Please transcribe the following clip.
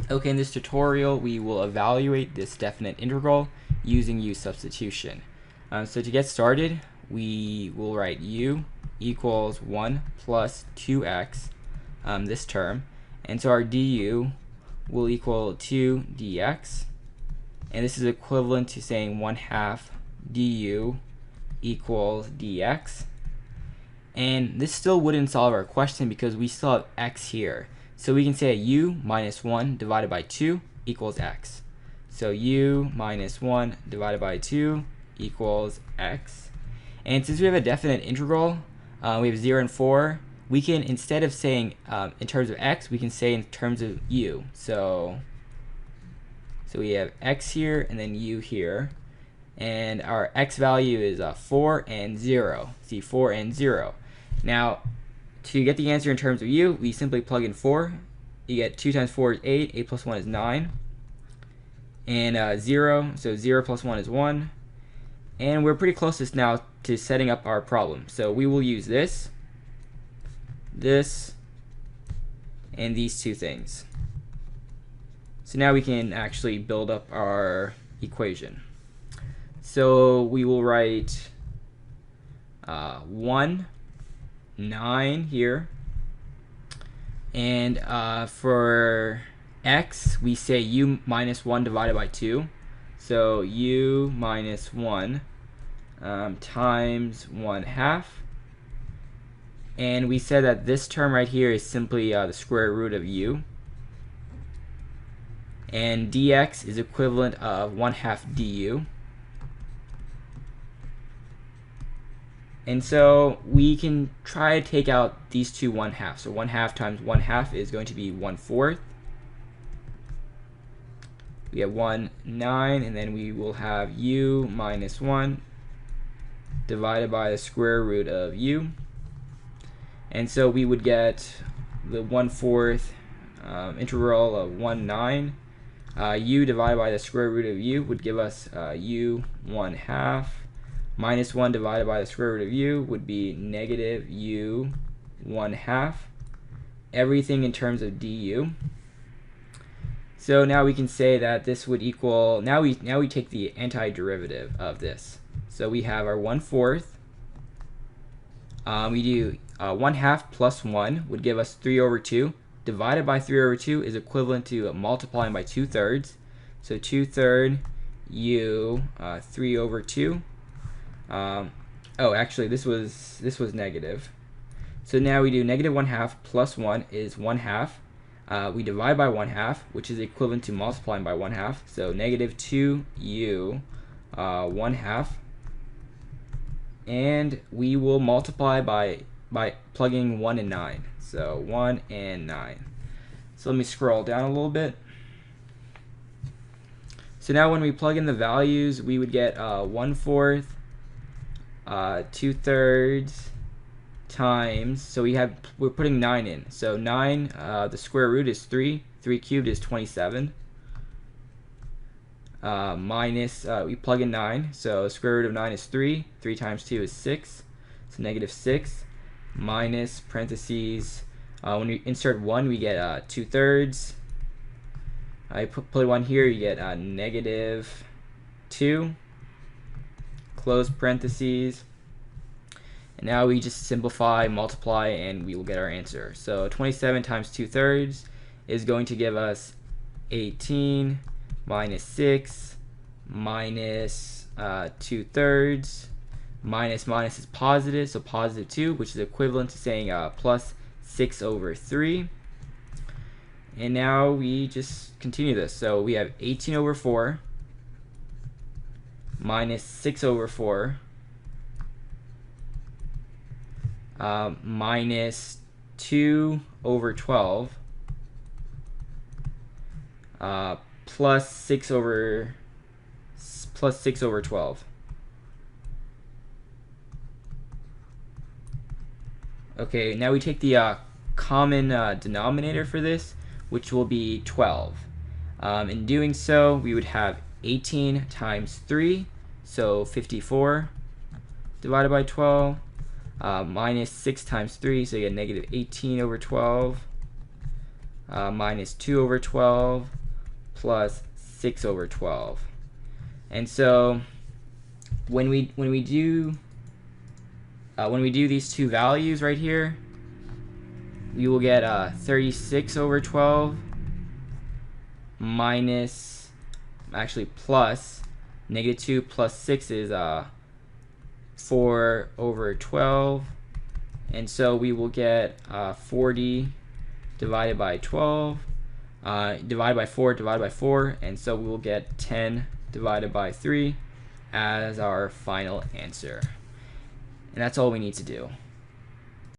Okay, in this tutorial, we will evaluate this definite integral using u substitution. So to get started, we will write u equals 1 plus 2x, this term. And so our du will equal 2 dx. And this is equivalent to saying 1/2 du equals dx. And this still wouldn't solve our question because we still have x here. So we can say u minus 1 divided by 2 equals x. So u minus 1 divided by 2 equals x. And since we have a definite integral, we have 0 and 4, we can, instead of saying in terms of x, we can say in terms of u. So we have x here and then u here. And our x value is 4 and 0. See, 4 and 0. Now, to get the answer in terms of u, we simply plug in 4. You get 2 times 4 is 8. 8 plus 1 is 9. And 0, so 0 plus 1 is 1. And we're pretty close now to setting up our problem. So we will use this, and these two things. So now we can actually build up our equation. So we will write 1, 9 here. And for x, we say u minus 1 divided by 2. So u minus 1 times 1/2. And we said that this term right here is simply the square root of u. And dx is equivalent of 1/2 du. And so we can try to take out these two 1/2. So 1/2 times 1/2 is going to be 1/4. We have 1, 9, and then we will have u minus 1 divided by the square root of u. And so we would get the 1/4 integral of 1, 9. U divided by the square root of u would give us u 1/2. Minus 1 divided by the square root of u would be negative u 1/2. Everything in terms of du. So now we can say that this would equal, now we take the antiderivative of this. So we have our 1/4. We do 1/2 plus 1 would give us 3/2. Divided by 3/2 is equivalent to multiplying by 2/3. So 2/3 u 3/2. Oh, actually, this was negative. So now we do negative 1/2 plus 1 is 1/2. We divide by 1/2, which is equivalent to multiplying by 1/2. So negative 2u 1/2. And we will multiply by plugging 1 and 9. So 1 and 9. So let me scroll down a little bit. So now when we plug in the values, we would get 1/4, 2/3 times, so we're putting 9 in. So 9, the square root is 3. 3 cubed is 27. Minus, we plug in 9, so square root of 9 is 3. 3 times 2 is 6. So negative 6. Minus parentheses, when we insert 1, we get 2/3. I put 1 here, you get negative 2. Close parentheses. And now we just simplify, multiply, and we will get our answer. So 27 times 2/3 is going to give us 18 minus 6 minus 2/3. Minus is positive, so positive 2, which is equivalent to saying plus 6/3. And now we just continue this. So we have 18/4 minus 6/4 minus 2/12 plus 6/12. Okay, now we take the common denominator for this, which will be 12. In doing so, we would have 18 times 3, so 54 divided by 12. Minus 6 times 3, so you get negative 18/12. minus 2 over 12 plus 6 over 12. And so when we do these two values right here, we will get 36 over 12 minus, actually plus, negative 2 plus 6 is 4 over 12. And so we will get 40 divided by 12, divided by 4, divided by 4. And so we will get 10 divided by 3 as our final answer. And that's all we need to do.